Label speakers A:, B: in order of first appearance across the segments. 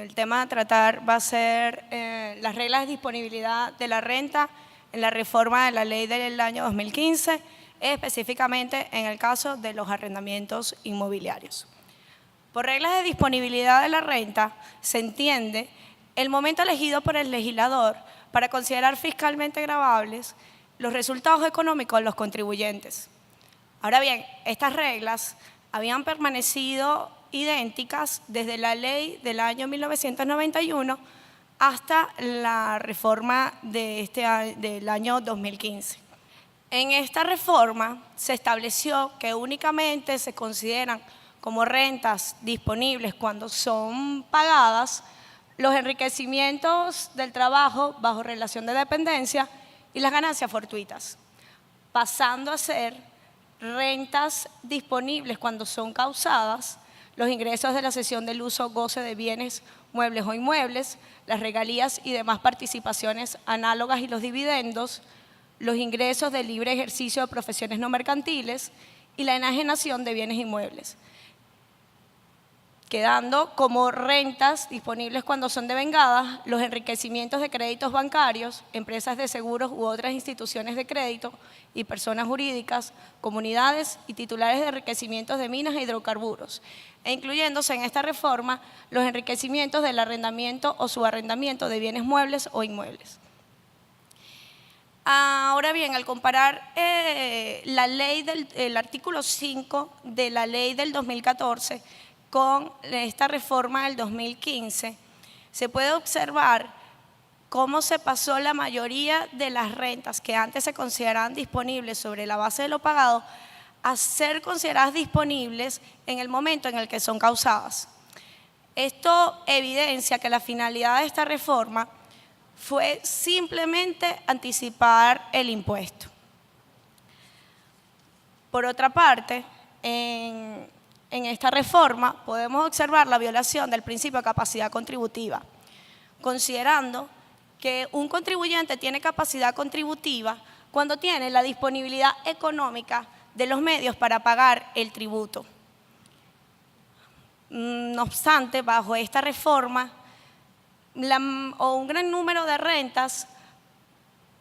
A: el tema a tratar va a ser las reglas de disponibilidad de la renta en la reforma de la ley del año 2015, específicamente en el caso de los arrendamientos inmobiliarios. Por reglas de disponibilidad de la renta se entiende el momento elegido por el legislador para considerar fiscalmente gravables los resultados económicos de los contribuyentes. Ahora bien, estas reglas habían permanecido idénticas desde la ley del año 1991 hasta la reforma del año 2015. En esta reforma se estableció que únicamente se consideran como rentas disponibles cuando son pagadas los enriquecimientos del trabajo bajo relación de dependencia y las ganancias fortuitas, pasando a ser rentas disponibles cuando son causadas los ingresos de la cesión del uso o goce de bienes muebles o inmuebles, las regalías y demás participaciones análogas y los dividendos, los ingresos del libre ejercicio de profesiones no mercantiles y la enajenación de bienes inmuebles, quedando como rentas disponibles cuando son devengadas los enriquecimientos de créditos bancarios, empresas de seguros u otras instituciones de crédito y personas jurídicas, comunidades y titulares de enriquecimientos de minas e hidrocarburos, e incluyéndose en esta reforma los enriquecimientos del arrendamiento o subarrendamiento de bienes muebles o inmuebles. Ahora bien, al comparar la ley el artículo 5 de la ley del 2014 con esta reforma del 2015, se puede observar cómo se pasó la mayoría de las rentas que antes se consideraban disponibles sobre la base de lo pagado a ser consideradas disponibles en el momento en el que son causadas. Esto evidencia que la finalidad de esta reforma fue simplemente anticipar el impuesto. Por otra parte, en esta reforma podemos observar la violación del principio de capacidad contributiva, considerando que un contribuyente tiene capacidad contributiva cuando tiene la disponibilidad económica de los medios para pagar el tributo. No obstante, bajo esta reforma, un gran número de rentas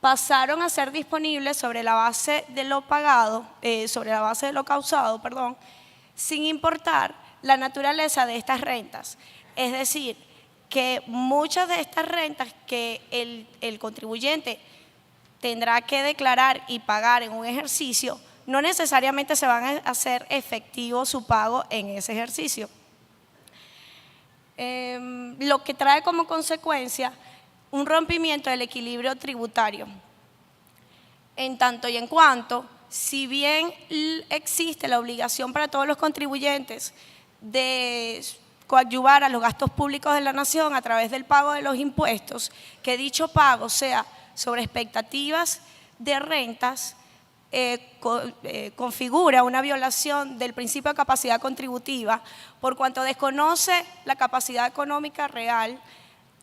A: pasaron a ser disponibles sobre la base de lo pagado, causado, sin importar la naturaleza de estas rentas. Es decir, que muchas de estas rentas que el contribuyente tendrá que declarar y pagar en un ejercicio, no necesariamente se van a hacer efectivo su pago en ese ejercicio. Lo que trae como consecuencia un rompimiento del equilibrio tributario. En tanto y en cuanto, si bien existe la obligación para todos los contribuyentes de coadyuvar a los gastos públicos de la nación a través del pago de los impuestos, que dicho pago sea sobre expectativas de rentas, configura una violación del principio de capacidad contributiva por cuanto desconoce la capacidad económica real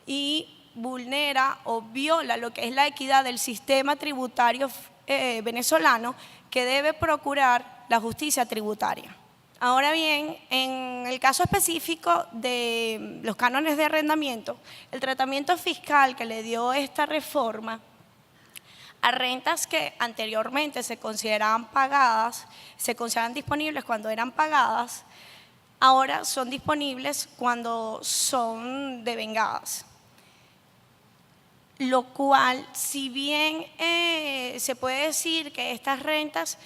A: y vulnera o viola lo que es la equidad del sistema tributario venezolano que debe procurar la justicia tributaria. Ahora bien, en el caso específico de los cánones de arrendamiento, el tratamiento fiscal que le dio esta reforma a rentas que anteriormente se consideraban pagadas, se consideraban disponibles cuando eran pagadas, ahora son disponibles cuando son devengadas. Lo cual, si bien se puede decir que estas rentas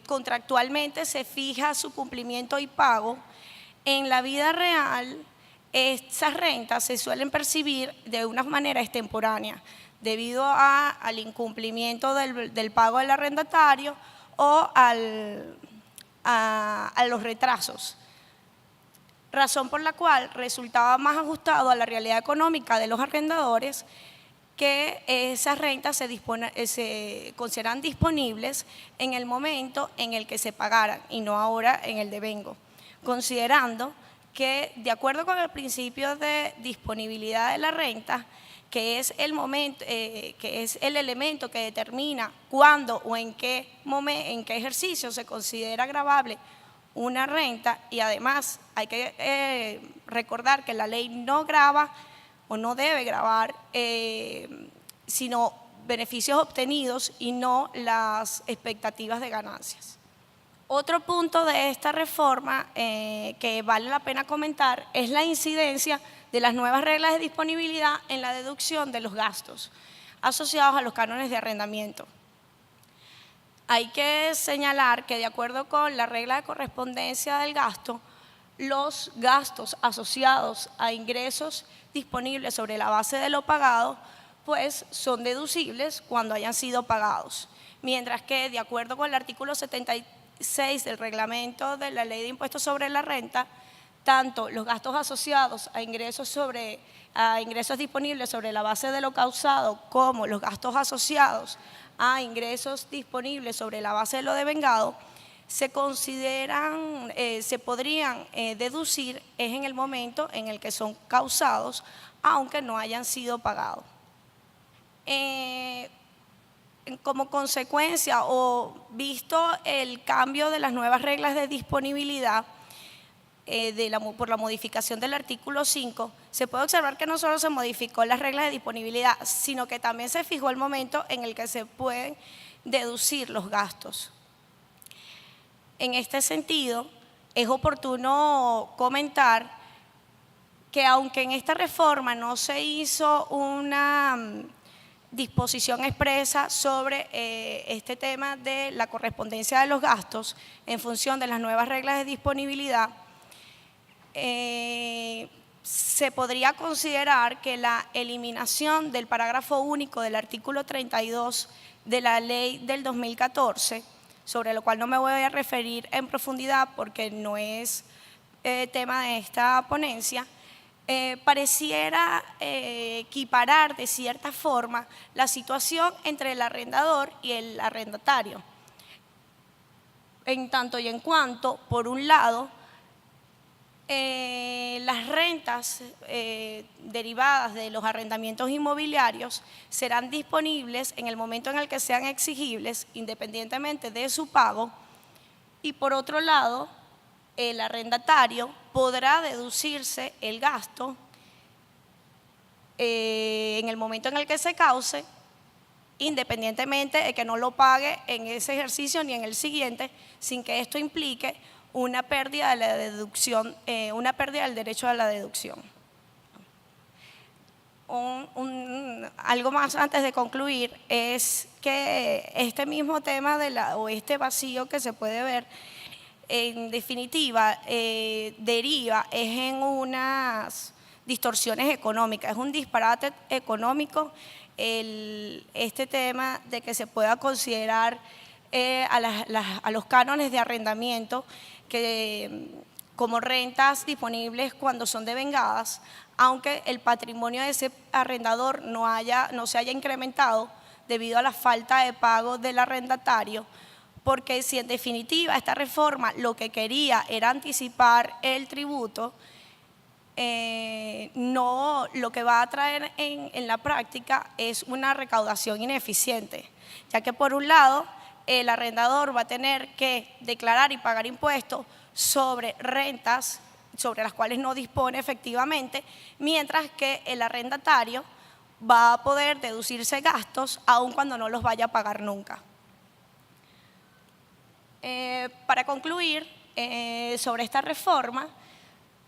A: contractualmente se fija su cumplimiento y pago, en la vida real esas rentas se suelen percibir de una manera extemporánea, debido al incumplimiento del pago del arrendatario o a los retrasos, razón por la cual resultaba más ajustado a la realidad económica de los arrendadores que esas rentas se consideran disponibles en el momento en el que se pagaran y no ahora en el devengo, considerando que de acuerdo con el principio de disponibilidad de la renta, que es el momento, que es el elemento que determina cuándo o en qué ejercicio se considera gravable una renta, y además hay que recordar que la ley no grava o no debe gravar, sino beneficios obtenidos y no las expectativas de ganancias. Otro punto de esta reforma que vale la pena comentar es la incidencia de las nuevas reglas de disponibilidad en la deducción de los gastos asociados a los cánones de arrendamiento. Hay que señalar que de acuerdo con la regla de correspondencia del gasto, los gastos asociados a ingresos disponibles sobre la base de lo pagado pues son deducibles cuando hayan sido pagados, mientras que de acuerdo con el artículo 76 del reglamento de la Ley de Impuestos sobre la Renta, tanto los gastos asociados a ingresos disponibles sobre la base de lo causado como los gastos asociados a ingresos disponibles sobre la base de lo devengado se podrían deducir en el momento en el que son causados, aunque no hayan sido pagados. Como consecuencia o visto el cambio de las nuevas reglas de disponibilidad por la modificación del artículo 5, se puede observar que no solo se modificó las reglas de disponibilidad, sino que también se fijó el momento en el que se pueden deducir los gastos. En este sentido, es oportuno comentar que aunque en esta reforma no se hizo una disposición expresa sobre este tema de la correspondencia de los gastos en función de las nuevas reglas de disponibilidad, se podría considerar que la eliminación del parágrafo único del artículo 32 de la ley del 2014, sobre lo cual no me voy a referir en profundidad porque no es tema de esta ponencia, pareciera equiparar de cierta forma la situación entre el arrendador y el arrendatario, en tanto y en cuanto, por un lado, las rentas derivadas de los arrendamientos inmobiliarios serán disponibles en el momento en el que sean exigibles, independientemente de su pago, y por otro lado, el arrendatario podrá deducirse el gasto en el momento en el que se cause, independientemente de que no lo pague en ese ejercicio ni en el siguiente, sin que esto implique una pérdida de la deducción, una pérdida del derecho a la deducción. Algo más antes de concluir es que este mismo tema o este vacío que se puede ver, en definitiva, deriva en unas distorsiones económicas, es un disparate económico este tema de que se pueda considerar a los cánones de arrendamiento como rentas disponibles cuando son devengadas, aunque el patrimonio de ese arrendador no se haya incrementado debido a la falta de pago del arrendatario, porque si en definitiva esta reforma lo que quería era anticipar el tributo, lo que va a traer en la práctica es una recaudación ineficiente, ya que por un lado el arrendador va a tener que declarar y pagar impuestos sobre rentas sobre las cuales no dispone efectivamente, mientras que el arrendatario va a poder deducirse gastos aun cuando no los vaya a pagar nunca. Para concluir, sobre esta reforma,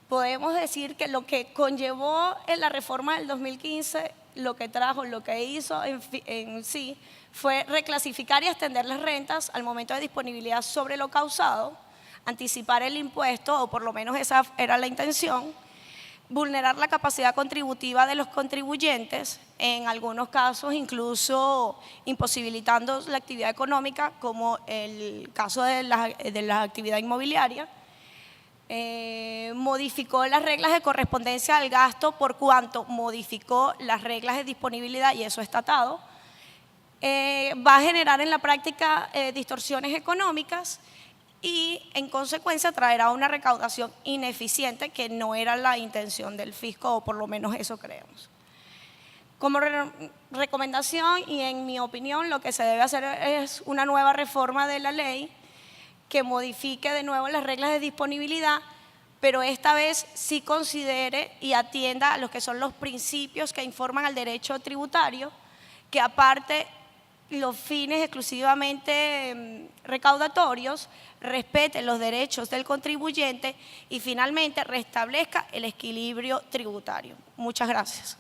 A: podemos decir que lo que conllevó en la reforma del 2015, lo que hizo en sí, fue reclasificar y extender las rentas al momento de disponibilidad sobre lo causado, anticipar el impuesto, o por lo menos esa era la intención, vulnerar la capacidad contributiva de los contribuyentes, en algunos casos incluso imposibilitando la actividad económica, como el caso de la actividad inmobiliaria. Modificó las reglas de correspondencia del gasto por cuanto modificó las reglas de disponibilidad, y eso está atado. Va a generar en la práctica distorsiones económicas y en consecuencia traerá una recaudación ineficiente, que no era la intención del fisco, o por lo menos eso creemos. Como recomendación y en mi opinión, lo que se debe hacer es una nueva reforma de la ley que modifique de nuevo las reglas de disponibilidad, pero esta vez sí considere y atienda a los que son los principios que informan al derecho tributario, que aparte los fines exclusivamente recaudatorios, respete los derechos del contribuyente y finalmente restablezca el equilibrio tributario. Muchas gracias.